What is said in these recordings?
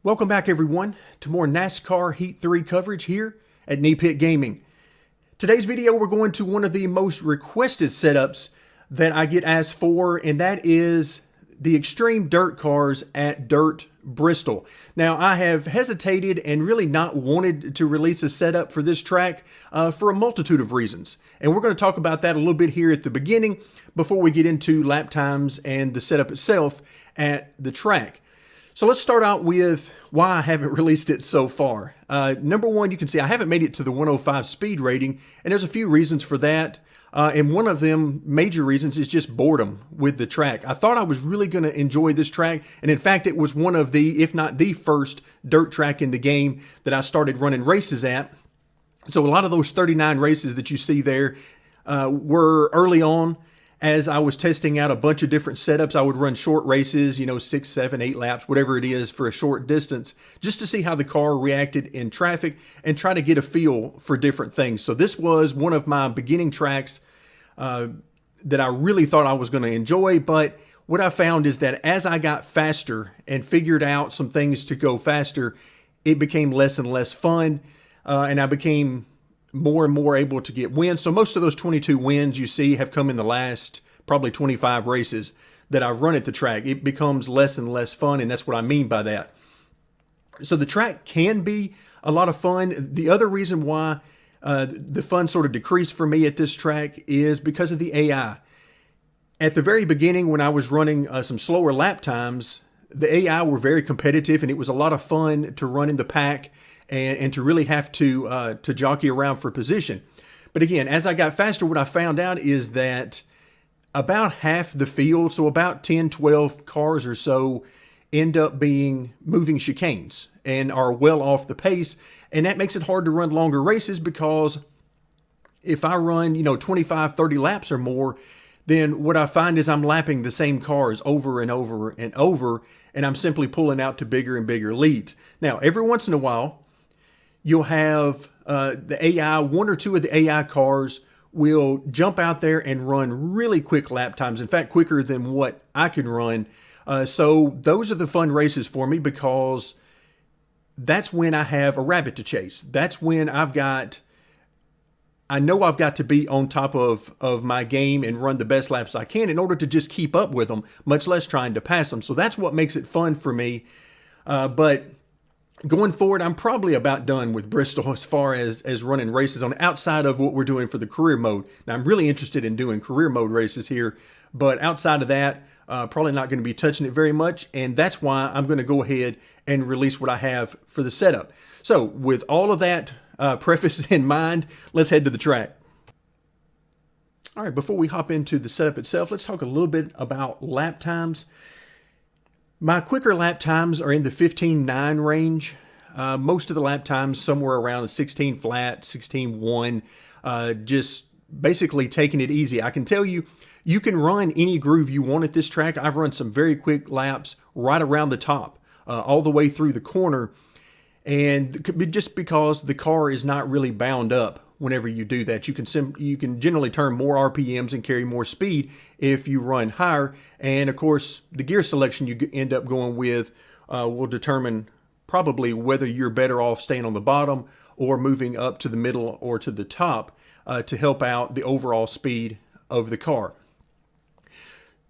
Welcome back everyone to more NASCAR Heat 3 coverage here at Knee Pit Gaming. Today's video we're going to one of the most requested setups that I get asked for, and that is the Xtreme Dirt cars at Dirt Bristol. Now I have hesitated and really not wanted to release a setup for this track for a multitude of reasons. And we're going to talk about that a little bit here at the beginning before we get into lap times and the setup itself at the track. So let's start out with why I haven't released it so far. Number one, you can see I haven't made it to the 105 speed rating, and there's a few reasons for that. And one of them, major reasons, is just boredom with the track. I thought I was really going to enjoy this track, and in fact, it was one of the, if not the first, dirt track in the game that I started running races at. So a lot of those 39 races that you see there were early on. As I was testing out a bunch of different setups, I would run short races, 6, 7, 8 laps, whatever it is for a short distance, just to see how the car reacted in traffic and try to get a feel for different things. So this was one of my beginning tracks that I really thought I was going to enjoy. But what I found is that as I got faster and figured out some things to go faster, it became less and less fun, and I became more and more able to get wins. So most of those 22 wins you see have come in the last probably 25 races that I've run at the track. It becomes less and less fun, and that's what I mean by that. So the track can be a lot of fun. The other reason why the fun sort of decreased for me at this track is because of the AI. At the very beginning, when I was running some slower lap times, the AI were very competitive, and it was a lot of fun to run in the pack and to really have to jockey around for position. But again, as I got faster, what I found out is that about half the field, so about 10, 12 cars or so, end up being moving chicanes and are well off the pace. And that makes it hard to run longer races, because if I run, 25, 30 laps or more, then what I find is I'm lapping the same cars over and over and over, and I'm simply pulling out to bigger and bigger leads. Now, every once in a while, you'll have the AI, one or two of the AI cars will jump out there and run really quick lap times. In fact, quicker than what I can run. So those are the fun races for me, because that's when I have a rabbit to chase. That's when I know I've got to be on top of my game and run the best laps I can in order to just keep up with them, much less trying to pass them. So that's what makes it fun for me. But going forward, I'm probably about done with Bristol as far as running races on outside of what we're doing for the career mode. Now, I'm really interested in doing career mode races here, but outside of that, probably not going to be touching it very much, and that's why I'm going to go ahead and release what I have for the setup. So, with all of that preface in mind, let's head to the track. All right, before we hop into the setup itself, let's talk a little bit about lap times. My quicker lap times are in the 15.9 range. Most of the lap times somewhere around a 16 flat, 16.1, just basically taking it easy. I can tell you, you can run any groove you want at this track. I've run some very quick laps right around the top, all the way through the corner, and just because the car is not really bound up whenever you do that. You can generally turn more RPMs and carry more speed if you run higher. And of course, the gear selection you end up going with will determine probably whether you're better off staying on the bottom or moving up to the middle or to the top to help out the overall speed of the car.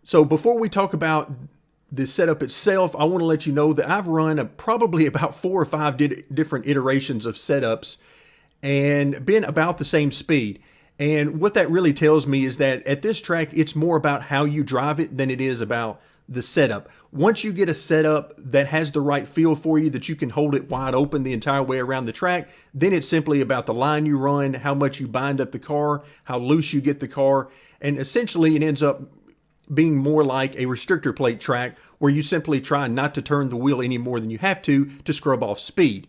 So before we talk about the setup itself, I want to let you know that I've run probably about 4 or 5 different iterations of setups and been about the same speed. And what that really tells me is that at this track, it's more about how you drive it than it is about the setup. Once you get a setup that has the right feel for you, that you can hold it wide open the entire way around the track, then it's simply about the line you run, how much you bind up the car, how loose you get the car, and essentially it ends up being more like a restrictor plate track where you simply try not to turn the wheel any more than you have to scrub off speed.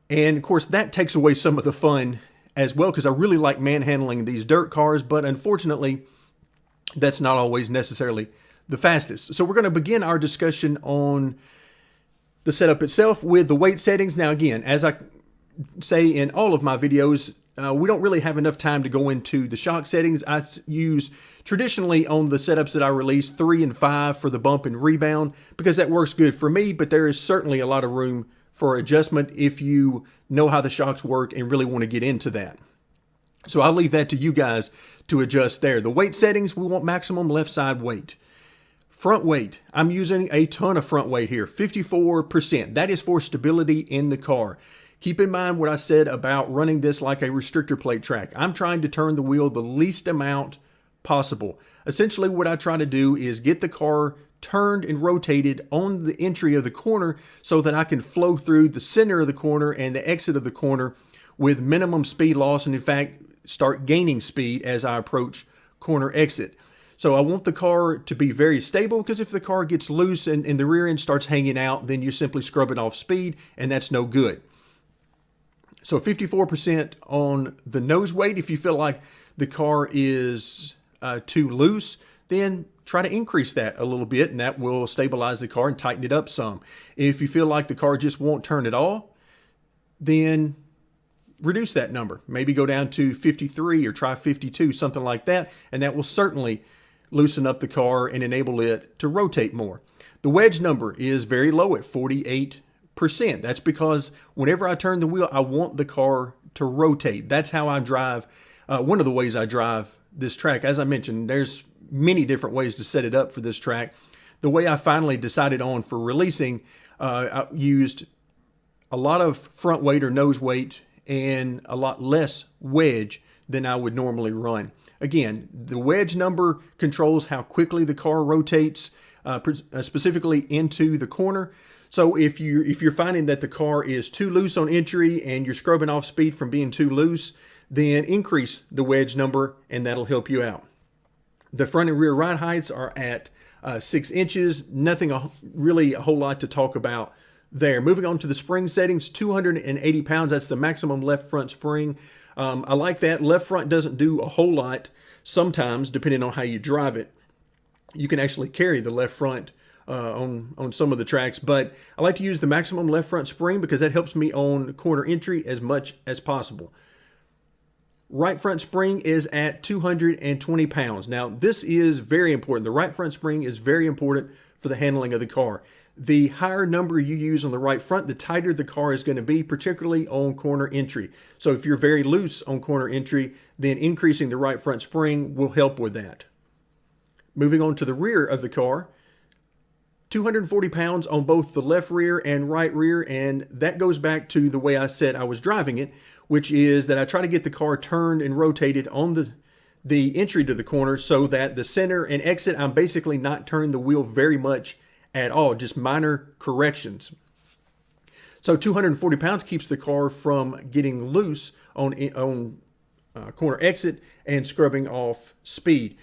And of course, that takes away some of the fun as well, because I really like manhandling these dirt cars, but unfortunately, that's not always necessarily the fastest. So we're going to begin our discussion on the setup itself with the weight settings. Now again, as I say in all of my videos, we don't really have enough time to go into the shock settings. I use Traditionally, on the setups that I release, 3 and 5 for the bump and rebound, because that works good for me, but there is certainly a lot of room for adjustment if you know how the shocks work and really want to get into that. So I'll leave that to you guys to adjust there. The weight settings, we want maximum left side weight. Front weight, I'm using a ton of front weight here, 54%. That is for stability in the car. Keep in mind what I said about running this like a restrictor plate track. I'm trying to turn the wheel the least amount possible. Essentially, what I try to do is get the car turned and rotated on the entry of the corner so that I can flow through the center of the corner and the exit of the corner with minimum speed loss, and in fact, start gaining speed as I approach corner exit. So I want the car to be very stable, because if the car gets loose and the rear end starts hanging out, then you're simply scrubbing off speed, and that's no good. So 54% on the nose weight. If you feel like the car is too loose, then try to increase that a little bit, and that will stabilize the car and tighten it up some. If you feel like the car just won't turn at all, then reduce that number. Maybe go down to 53 or try 52, something like that, and that will certainly loosen up the car and enable it to rotate more. The wedge number is very low at 48%. That's because whenever I turn the wheel, I want the car to rotate. That's how I drive. One of the ways I drive this track. As I mentioned, there's many different ways to set it up for this track. The way I finally decided on for releasing, I used a lot of front weight or nose weight and a lot less wedge than I would normally run. Again, the wedge number controls how quickly the car rotates, specifically into the corner. So if you're finding that the car is too loose on entry and you're scrubbing off speed from being too loose, then increase the wedge number, and that'll help you out. The front and rear ride heights are at 6 inches. Nothing really a whole lot to talk about there. Moving on to the spring settings, 280 pounds. That's the maximum left front spring. I like that. Left front doesn't do a whole lot sometimes, depending on how you drive it. You can actually carry the left front on some of the tracks, but I like to use the maximum left front spring because that helps me on corner entry as much as possible. Right front spring is at 220 pounds. Now, this is very important. The right front spring is very important for the handling of the car. The higher number you use on the right front, the tighter the car is going to be, particularly on corner entry. So if you're very loose on corner entry, then increasing the right front spring will help with that. Moving on to the rear of the car, 240 pounds on both the left rear and right rear, and that goes back to the way I said I was driving it, which is that I try to get the car turned and rotated on the entry to the corner so that the center and exit, I'm basically not turning the wheel very much at all, just minor corrections. So 240 pounds keeps the car from getting loose on corner exit and scrubbing off speed.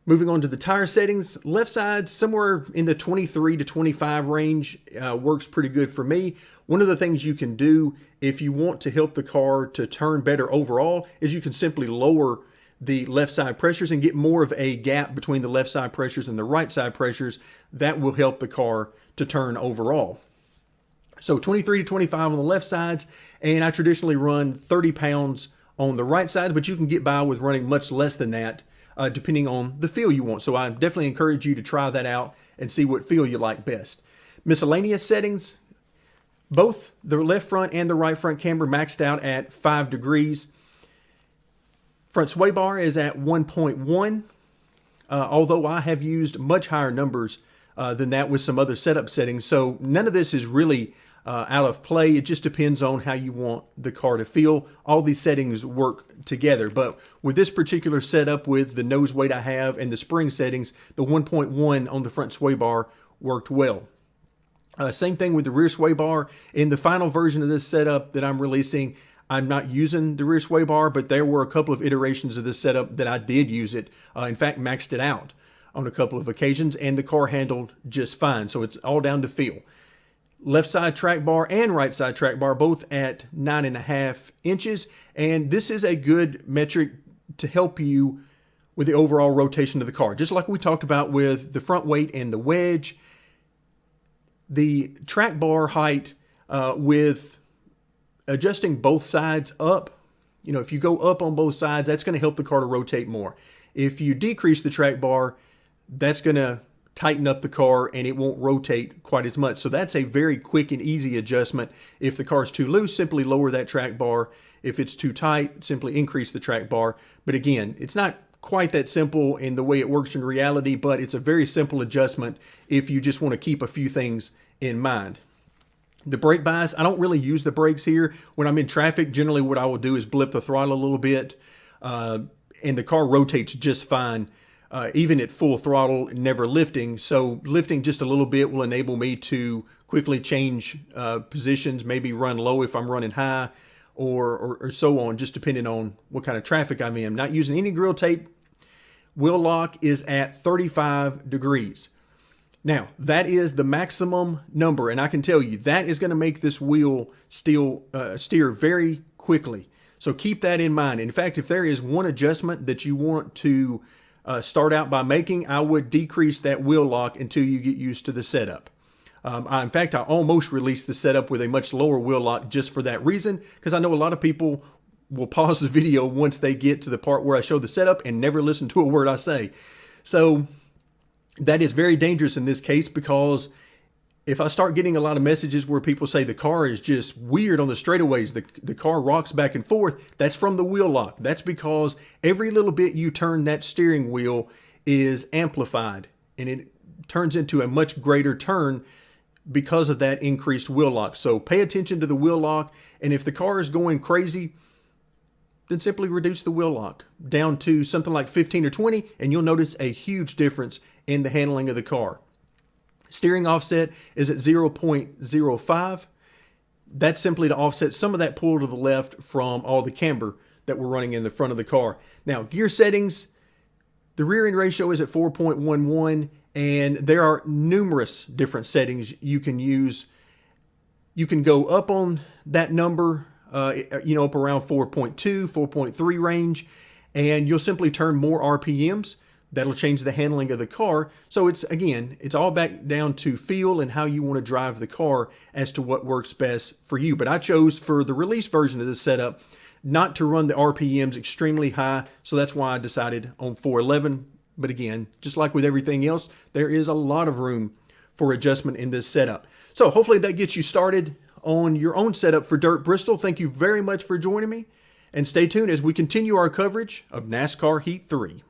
Moving on to the tire settings, left side somewhere in the 23 to 25 range works pretty good for me. One of the things you can do if you want to help the car to turn better overall is you can simply lower the left side pressures and get more of a gap between the left side pressures and the right side pressures. That will help the car to turn overall. So 23 to 25 on the left sides, and I traditionally run 30 pounds on the right side, but you can get by with running much less than that depending on the feel you want. So I definitely encourage you to try that out and see what feel you like best. Miscellaneous settings, both the left front and the right front camber maxed out at 5 degrees. Front sway bar is at 1.1, although I have used much higher numbers than that with some other setup settings. So none of this is really out of play. It just depends on how you want the car to feel. All these settings work together. But with this particular setup, with the nose weight I have and the spring settings, the 1.1 on the front sway bar worked well. Same thing with the rear sway bar. In the final version of this setup that I'm releasing, I'm not using the rear sway bar, but there were a couple of iterations of this setup that I did use it. In fact, maxed it out on a couple of occasions, and the car handled just fine. So it's all down to feel. Left side track bar and right side track bar, both at 9.5 inches. And this is a good metric to help you with the overall rotation of the car. Just like we talked about with the front weight and the wedge, the track bar height with adjusting both sides up, if you go up on both sides, that's going to help the car to rotate more. If you decrease the track bar, that's going to tighten up the car and it won't rotate quite as much. So that's a very quick and easy adjustment. If the car is too loose, simply lower that track bar. If it's too tight, simply increase the track bar. But again, it's not quite that simple in the way it works in reality, but it's a very simple adjustment if you just want to keep a few things in mind. The brake bias, I don't really use the brakes here. When I'm in traffic, generally what I will do is blip the throttle a little bit, and the car rotates just fine, even at full throttle, never lifting. So lifting just a little bit will enable me to quickly change positions, maybe run low if I'm running high, or so on, just depending on what kind of traffic I'm in. Not using any grill tape. Wheel lock is at 35 degrees. Now, that is the maximum number, and I can tell you that is going to make this wheel steer very quickly. So keep that in mind. In fact, if there is one adjustment that you want to start out by making, I would decrease that wheel lock until you get used to the setup. In fact, I almost released the setup with a much lower wheel lock just for that reason, because I know a lot of people will pause the video once they get to the part where I show the setup and never listen to a word I say. So that is very dangerous in this case, because if I start getting a lot of messages where people say the car is just weird on the straightaways, the car rocks back and forth, that's from the wheel lock. That's because every little bit you turn that steering wheel is amplified, and it turns into a much greater turn because of that increased wheel lock. So pay attention to the wheel lock, and if the car is going crazy, then simply reduce the wheel lock down to something like 15 or 20, and you'll notice a huge difference in the handling of the car. Steering offset is at 0.05. That's simply to offset some of that pull to the left from all the camber that we're running in the front of the car. Now, gear settings, the rear end ratio is at 4.11, and there are numerous different settings you can use. You can go up on that number, up around 4.2, 4.3 range, and you'll simply turn more RPMs. That'll change the handling of the car. So it's all back down to feel and how you want to drive the car as to what works best for you. But I chose for the release version of this setup not to run the RPMs extremely high. So that's why I decided on 411. But again, just like with everything else, there is a lot of room for adjustment in this setup. So hopefully that gets you started on your own setup for Dirt Bristol. Thank you very much for joining me, and stay tuned as we continue our coverage of NASCAR Heat 3.